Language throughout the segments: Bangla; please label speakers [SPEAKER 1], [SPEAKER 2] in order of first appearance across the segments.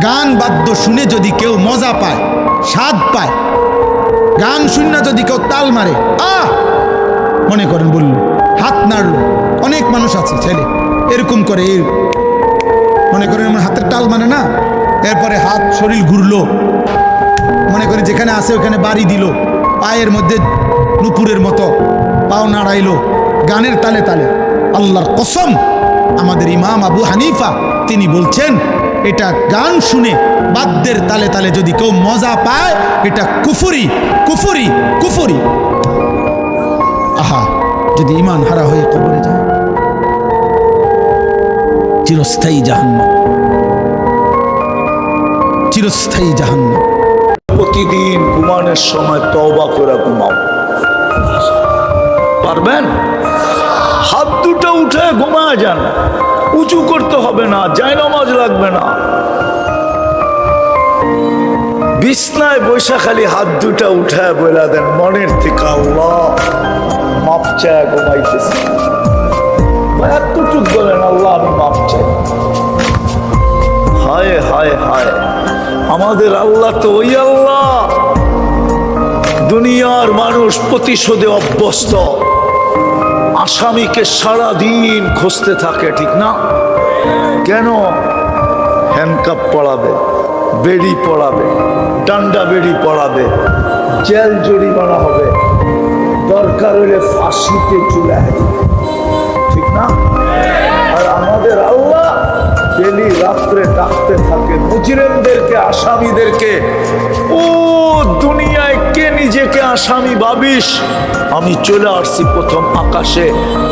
[SPEAKER 1] গান বাদ্য শুনে যদি কেউ মজা পায়, স্বাদ পায়, গান শুনে যদি কেউ তাল মারে, মনে করেন বলল, হাত নাড়লো, অনেক মানুষ আছে ছেলে এরকম করে, মনে করেন আমার হাতের তাল মানে না, এরপরে হাত শরীর ঘুরলো, মনে করে যেখানে আছে ওখানে বাড়ি দিল, পায়ের মধ্যে নুপুরের মতো পাও নাড়াইলো গানের তালে তালে। আল্লাহর কসম, আমাদের ইমাম আবু হানিফা তিনি বলছেন, এটা গান শুনে বাদ্যের তালে তালে যদি কেউ মজা পায়, এটা কুফরি কুফরি কুফরি। আহা, যদি ঈমান হারা হয়ে কবরে যায়, চিরস্থায়ী জাহান্নাম, চিরস্থায়ী জাহান্নাম।
[SPEAKER 2] প্রতিদিন ঘুমানোর সময় তওবা করে ঘুমাও, পারবেন? হাত দুটো উঠে ঘুমায় যান, উঁচু করতে হবে না, জায়নামাজ লাগবে না, বিছনায় বৈশা খালি হাত দুটা উঠে বলে দেন মনের থেকে, আল্লাহ মাপ চায় ঘুমাইতেছে, এতটুক বলেন, আল্লাহ আমি মাপ চাই। হায় হায় হায়, আমাদের আল্লাহ তো ওই আল্লাহ, দুনিয়ার মানুষ প্রতিশোধে অভ্যস্ত, আসামিকে সারা দিন খুঁজতে থাকে, ঠিক না? কেন? হ্যান্ডকাপ পড়াবে, বেড়ি পড়াবে, ডান্ডা বেড়ি পড়াবে, জেল জরিমানা হবে, দরকার হলে ফাঁসিতে চুলায় দিবে, ঠিক না? আর আমাদের আল্লাহ ডেলি রাত্রে ডাকতে থাকে মুজরিমদেরকে, আসামিদেরকে, ও দুনিয়ায় কে নিজেকে আসামি ভাবিস, আমি চলে আসছি প্রথম আকাশে,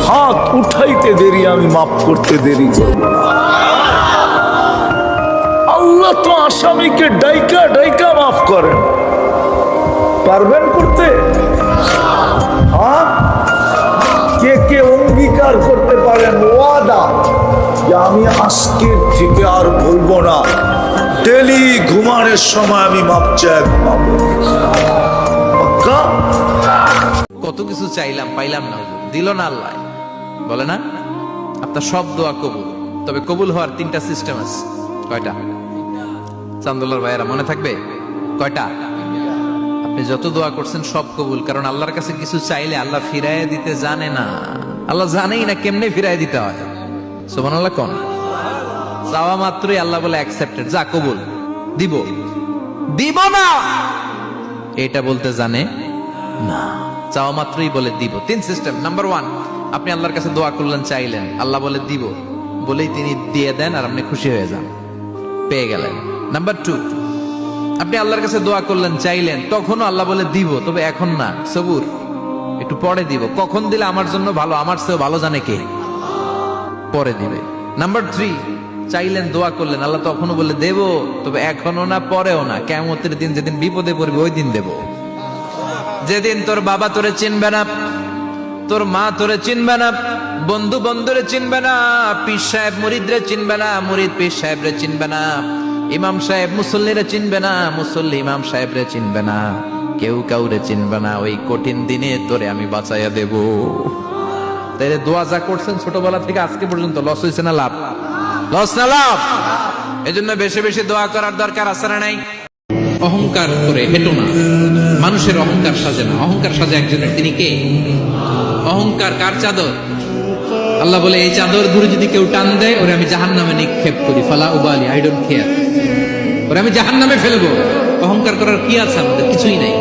[SPEAKER 2] হাত উঠাইতে দেরি, আমি মাফ করতে দেরি করব না। আল্লাহ তো আসামিকে ডাইকা ডাইকা মাফ করেন, পারবেন করতে? হ্যাঁ, কে কে অঙ্গীকার করতে পারেন ওয়াদা যে আমি আজকের থেকে আর ভুলবো না, ডেলি ঘুমানোর সময় আমি মাপ চাই, ঘুমাবো?
[SPEAKER 3] কত কিছু চাইলাম, পাইলাম না, দিল না আল্লাহ, বলে না আপনার সব দোয়া কবুল, তবে কবুল হওয়ার 3টা সিস্টেম আছে। কয়টা? চান্দুল্লাহর ভাইয়েরা মনে থাকবে কয়টা? আপনি যত দোয়া করছেন সব কবুল, কারণ আল্লাহর কাছে কিছু চাইলে আল্লাহ ফিরাইয়া দিতে জানে না, আল্লাহ জানেই না কেমনে ফিরাইয়া দিতে হয়। সুবহানাল্লাহ কোন? চাওয়া মাত্রই আল্লাহ বলে অ্যাকসেপ্টেড, যা কবুল, দিব দিব না এটা বলতে জানে না, চাওয়া মাত্রই বলে দিব। 3 সিস্টেম। নাম্বার 1, আপনি আল্লাহর কাছে দোয়া করলেন, চাইলেন, আল্লাহ বলে দিব, বলেই তিনি দিয়ে দেন আর আপনি খুশি হয়ে যান, পেয়ে গেলেন। নাম্বার 2, আপনি আল্লাহর কাছে দোয়া করলেন, চাইলেন, তখনও আল্লাহ বলে দিব, তবে এখন না, সবুর, একটু পরে দিব, কখন দিলে আমার জন্য ভালো, আমার চেয়েও ভালো জানে কে, পরে দিবে। নাম্বার 3, চাইলেন, দোয়া করলেন, আল্লাহ তখনও বলে দেব, তবে এখনো না, পরেও না, কিয়ামতের দিন যেদিন বিপদে পড়বে ওই দিন দেব, যেদিন তোর বাবা তোরে চিনবে না, তোর মা তোরে চিনবে না, বন্ধু বন্ধুরে চিনবে না, পীর সাহেব মুরিদরে চিনবে না, মুরিদ পীর সাহেবরে চিনবে না, ইমাম সাহেব মুসল্লিরে চিনবে না, মুসল্লি ইমাম সাহেবরে চিনবে না, কেউ কাউরে চিনবে না, ওই কঠিন দিনে তোরে আমি বাঁচাইয়া দেব। তাইলে দোয়া যা করছেন ছোটবেলা থেকে আজকে পর্যন্ত, লস হয়েছে না লাভ? লস না লাভ? এজন্য বেশি বেশি দোয়া করার দরকার আছে না নাই? অহংকার করে হেঁটো না, মানুষের অহংকার সাজে না, অহংকার সাজে একজনের, তিনি কে? অহংকার কার চাদর? আল্লাহ বলে এই চাদর ধরে যদি কেউ টান দেয়, ওরে আমি জাহান্নামে নিক্ষেপ করি, ফালা উবালি, আই ডোন্ট কেয়ার, ওরে আমি জাহান্নামে ফেলবো। অহংকার করার কি আছে আমাদের? কিছুই নাই।